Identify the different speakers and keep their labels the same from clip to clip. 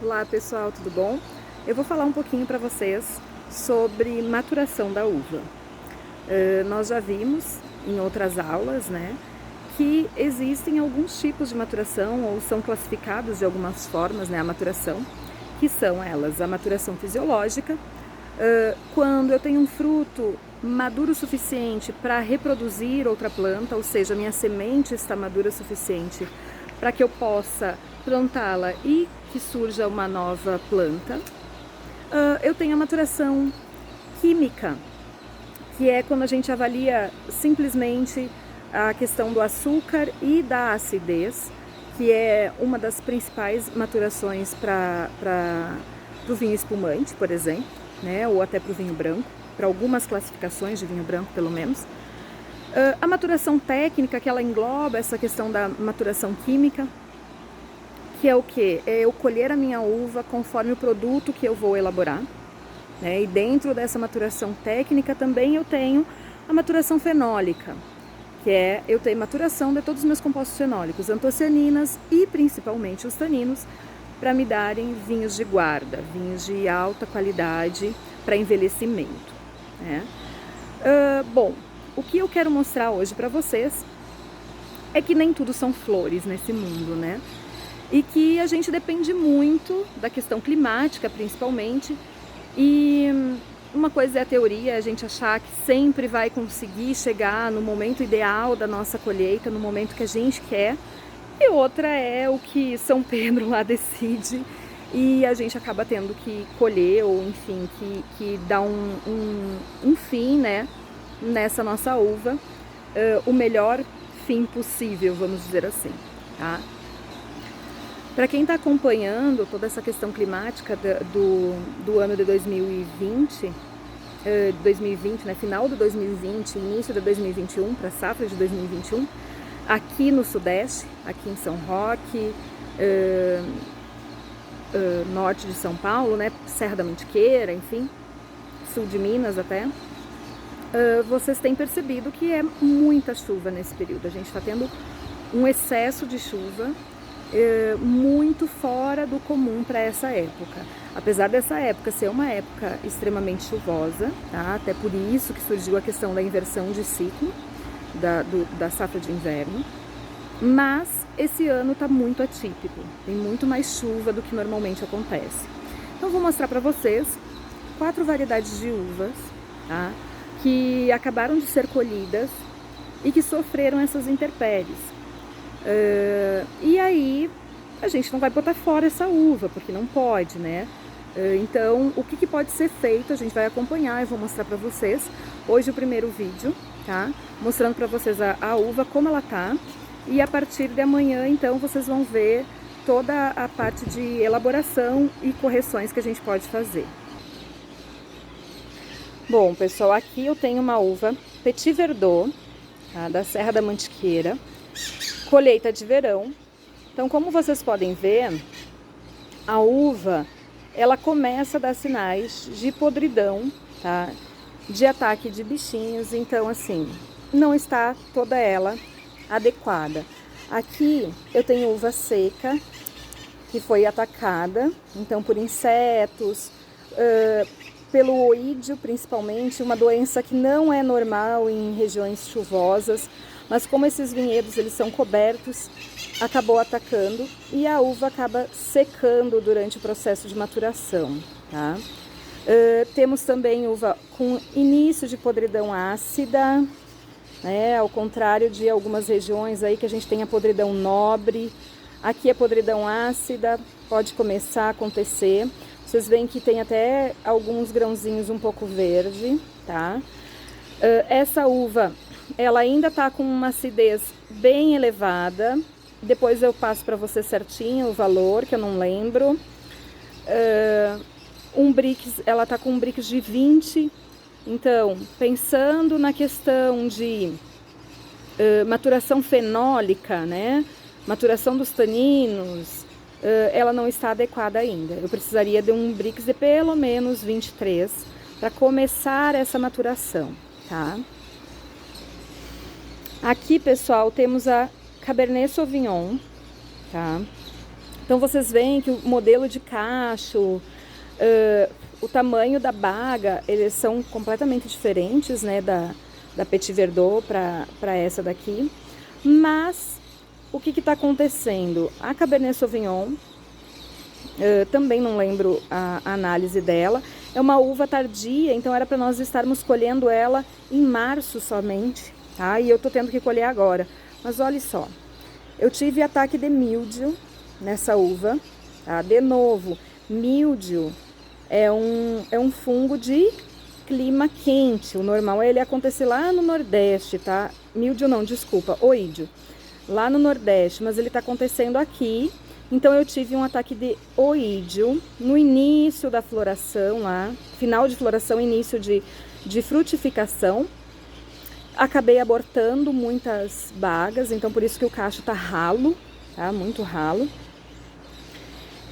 Speaker 1: Olá pessoal, tudo bom? Eu vou falar um pouquinho para vocês sobre maturação da uva. Nós já vimos em outras aulas, né, que existem alguns tipos de maturação ou são classificados de algumas formas, né, a maturação, que são elas a maturação fisiológica, quando eu tenho um fruto maduro o suficiente para reproduzir outra planta, ou seja, minha semente está madura o suficiente para que eu possa plantá-la e que surja uma nova planta. Eu tenho a maturação química, que é quando a gente avalia simplesmente a questão do açúcar e da acidez, que é uma das principais maturações para o vinho espumante, por exemplo, né, ou até para o vinho branco, para algumas classificações de vinho branco, pelo menos. A maturação técnica, que ela engloba essa questão da maturação química, que é o que? É eu colher a minha uva conforme o produto que eu vou elaborar, né? E dentro dessa maturação técnica também eu tenho a maturação fenólica, que é eu tenho maturação de todos os meus compostos fenólicos, antocianinas e principalmente os taninos, para me darem vinhos de guarda, vinhos de alta qualidade para envelhecimento, né? Bom, o que eu quero mostrar hoje para vocês é que nem tudo são flores nesse mundo, né? E que a gente depende muito da questão climática, principalmente, e uma coisa é a teoria, a gente achar que sempre vai conseguir chegar no momento ideal da nossa colheita, no momento que a gente quer, e outra é o que São Pedro lá decide e a gente acaba tendo que colher, ou enfim, que dá um fim, né, nessa nossa uva, o melhor fim possível, vamos dizer assim, tá? Para quem está acompanhando toda essa questão climática do ano de 2020, né, final de 2020, início de 2021, para a safra de 2021, aqui no Sudeste, aqui em São Roque, norte de São Paulo, né, Serra da Mantiqueira, enfim, sul de Minas até, vocês têm percebido que é muita chuva nesse período. A gente está tendo um excesso de chuva, muito fora do comum para essa época. Apesar dessa época ser uma época extremamente chuvosa, tá? Até por isso que surgiu a questão da inversão de ciclo da safra de inverno, mas esse ano está muito atípico, tem muito mais chuva do que normalmente acontece. Então vou mostrar para vocês 4 variedades de uvas, tá? Que acabaram de ser colhidas e que sofreram essas intempéries. E aí a gente não vai botar fora essa uva, porque não pode, né? Então o que pode ser feito, a gente vai acompanhar, eu vou mostrar para vocês hoje o primeiro vídeo, tá? Mostrando para vocês a uva como ela tá, e a partir de amanhã então vocês vão ver toda a parte de elaboração e correções que a gente pode fazer. Bom pessoal, aqui eu tenho uma uva Petit Verdot, tá? Da Serra da Mantiqueira, colheita de verão. Então, como vocês podem ver, a uva, ela começa a dar sinais de podridão, tá? De ataque de bichinhos, então assim, não está toda ela adequada. Aqui eu tenho uva seca, que foi atacada, então por insetos, pelo oídio principalmente, uma doença que não é normal em regiões chuvosas, mas como esses vinhedos eles são cobertos, acabou atacando e a uva acaba secando durante o processo de maturação, tá? Temos também uva com início de podridão ácida, né? Ao contrário de algumas regiões aí que a gente tem a podridão nobre, aqui a podridão ácida pode começar a acontecer. Vocês veem que tem até alguns grãozinhos um pouco verde, tá? Essa uva, ela ainda tá com uma acidez bem elevada. Depois eu passo para você certinho o valor, que eu não lembro. Ela tá com um Brix de 20. Então, pensando na questão de maturação fenólica, né? Maturação dos taninos, ela não está adequada ainda. Eu precisaria de um Brix de pelo menos 23 para começar essa maturação, tá? Aqui, pessoal, temos a Cabernet Sauvignon, tá? Então vocês veem que o modelo de cacho, o tamanho da baga, eles são completamente diferentes, né, da Petit Verdot para essa daqui. Mas o que está acontecendo? A Cabernet Sauvignon, também não lembro a análise dela, é uma uva tardia, então era para nós estarmos colhendo ela em março somente, tá? E eu tô tendo que colher agora. Mas olha só, eu tive ataque de míldio nessa uva, tá? De novo, míldio é um fungo de clima quente. O normal é ele acontecer lá no Nordeste, tá? Míldio não, desculpa, oídio. Lá no Nordeste, mas ele tá acontecendo aqui. Então eu tive um ataque de oídio no início da floração lá, final de floração, início de frutificação. Acabei abortando muitas bagas, então por isso que o cacho tá ralo, tá? Muito ralo.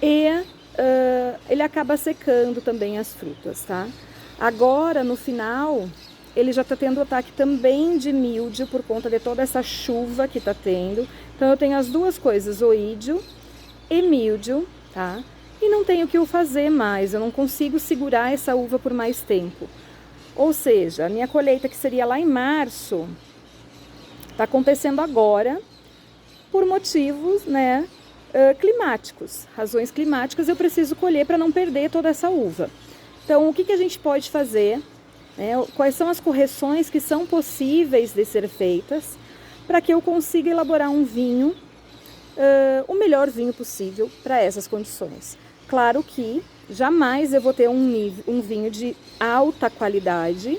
Speaker 1: E ele acaba secando também as frutas, tá? Agora, no final, ele já tá tendo ataque também de míldio por conta de toda essa chuva que tá tendo. Então eu tenho as duas coisas, oídio e míldio, tá? E não tenho o que eu fazer mais, eu não consigo segurar essa uva por mais tempo. Ou seja, a minha colheita, que seria lá em março, tá acontecendo agora por motivos, né, climáticos, razões climáticas. Eu preciso colher para não perder toda essa uva. Então, o que a gente pode fazer, né? Quais são as correções que são possíveis de ser feitas para que eu consiga elaborar um vinho, o melhor vinho possível para essas condições. Claro que jamais eu vou ter um vinho de alta qualidade,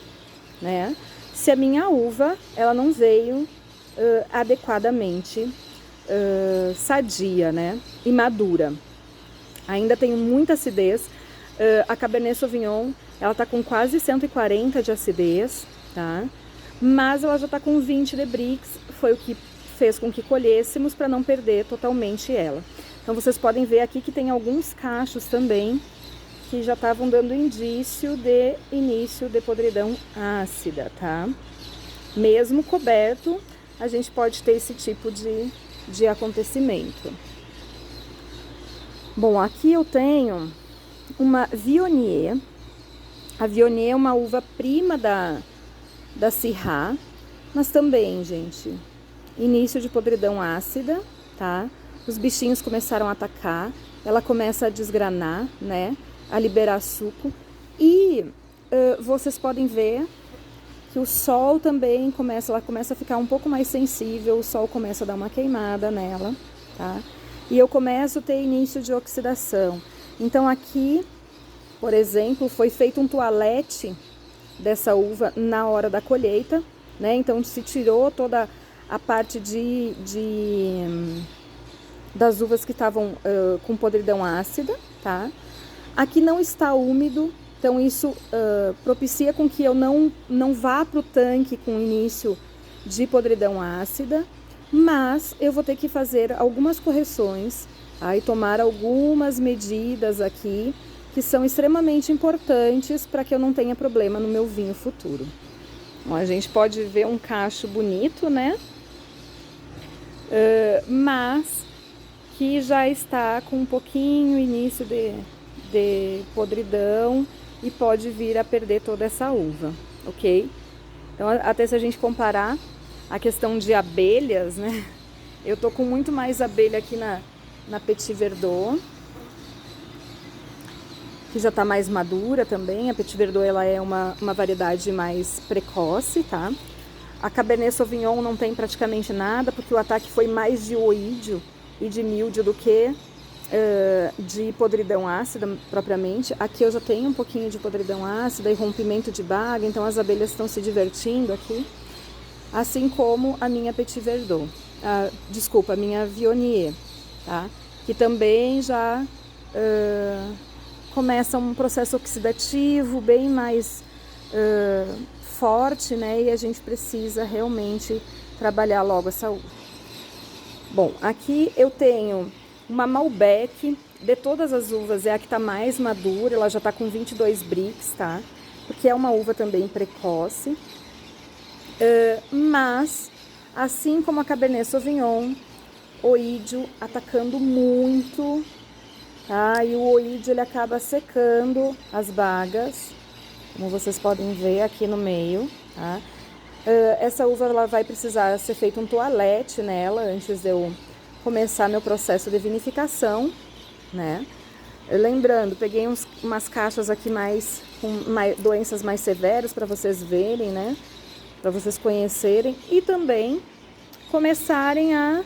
Speaker 1: né, se a minha uva ela não veio adequadamente sadia, né, e madura. Ainda tem muita acidez. A Cabernet Sauvignon, ela tá com quase 140 de acidez, tá? Mas ela já tá com 20 de Brix, foi o que fez com que colhêssemos para não perder totalmente ela. Então vocês podem ver aqui que tem alguns cachos também que já estavam dando indício de início de podridão ácida, tá? Mesmo coberto, a gente pode ter esse tipo de acontecimento. Bom, aqui eu tenho uma Viognier. A Viognier é uma uva prima da Syrah, mas também, gente, início de podridão ácida, tá? Os bichinhos começaram a atacar, ela começa a desgranar, né? A liberar suco. E vocês podem ver que o sol também ela começa a ficar um pouco mais sensível, o sol começa a dar uma queimada nela, tá? E eu começo a ter início de oxidação. Então aqui, por exemplo, foi feito um toalete dessa uva na hora da colheita, né? Então se tirou toda a parte das uvas que estavam com podridão ácida, tá? Aqui não está úmido, então isso propicia com que eu não vá para o tanque com início de podridão ácida, mas eu vou ter que fazer algumas correções, e tomar algumas medidas aqui que são extremamente importantes para que eu não tenha problema no meu vinho futuro. Bom, a gente pode ver um cacho bonito, né? Mas que já está com um pouquinho início de podridão e pode vir a perder toda essa uva, ok? Então, até se a gente comparar a questão de abelhas, né? Eu tô com muito mais abelha aqui na Petit Verdot, que já tá mais madura também. A Petit Verdot, ela é uma variedade mais precoce, tá? A Cabernet Sauvignon não tem praticamente nada, porque o ataque foi mais de oídio e de míldio do que de podridão ácida propriamente. Aqui eu já tenho um pouquinho de podridão ácida e rompimento de baga, então as abelhas estão se divertindo aqui. Assim como a minha Petit Verdot, desculpa, a minha Viognier, tá? Que também já começa um processo oxidativo bem mais forte, né? E a gente precisa realmente trabalhar logo essa uva. Bom, aqui eu tenho uma Malbec, de todas as uvas é a que está mais madura, ela já está com 22 Brix, tá? Porque é uma uva também precoce. Mas, assim como a Cabernet Sauvignon, oídio atacando muito, tá? E o oídio ele acaba secando as bagas, como vocês podem ver aqui no meio, tá? Essa uva ela vai precisar ser feito um toalete nela antes de eu começar meu processo de vinificação, né? Lembrando, peguei umas caixas aqui com doenças mais severas para vocês verem, né? Para vocês conhecerem e também começarem a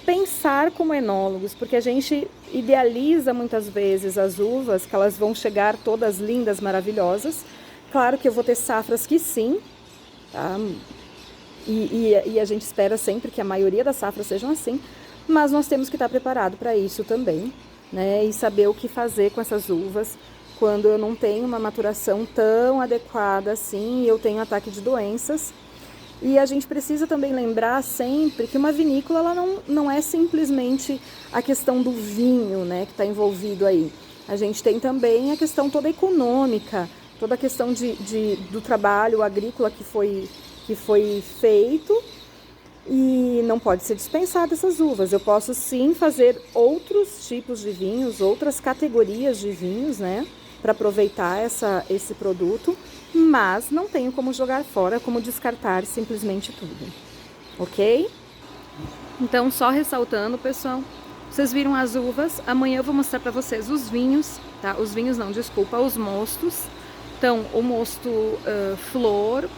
Speaker 1: pensar como enólogos, porque a gente idealiza muitas vezes as uvas, que elas vão chegar todas lindas, maravilhosas. Claro que eu vou ter safras que sim, tá? E a gente espera sempre que a maioria das safras sejam assim, mas nós temos que estar preparado para isso também, né? E saber o que fazer com essas uvas quando eu não tenho uma maturação tão adequada assim e eu tenho ataque de doenças. E a gente precisa também lembrar sempre que uma vinícola ela não é simplesmente a questão do vinho, né, que está envolvido aí. A gente tem também a questão toda econômica, toda a questão do trabalho agrícola que foi feito e não pode ser dispensado essas uvas. Eu posso sim fazer outros tipos de vinhos, outras categorias de vinhos, né, para aproveitar esse produto, mas não tenho como jogar fora, como descartar simplesmente tudo, ok? Então, só ressaltando, pessoal, vocês viram as uvas, amanhã eu vou mostrar para vocês os vinhos, tá? Os vinhos não, desculpa, os mostos. Então, o mosto flor,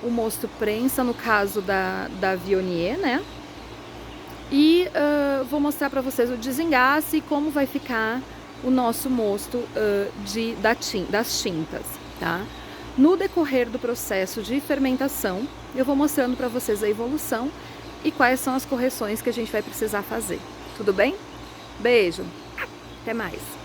Speaker 1: o mosto prensa, no caso da Viognier, né? E vou mostrar para vocês o desengace e como vai ficar o nosso mosto das tintas, tá? No decorrer do processo de fermentação, eu vou mostrando para vocês a evolução e quais são as correções que a gente vai precisar fazer. Tudo bem? Beijo! Até mais!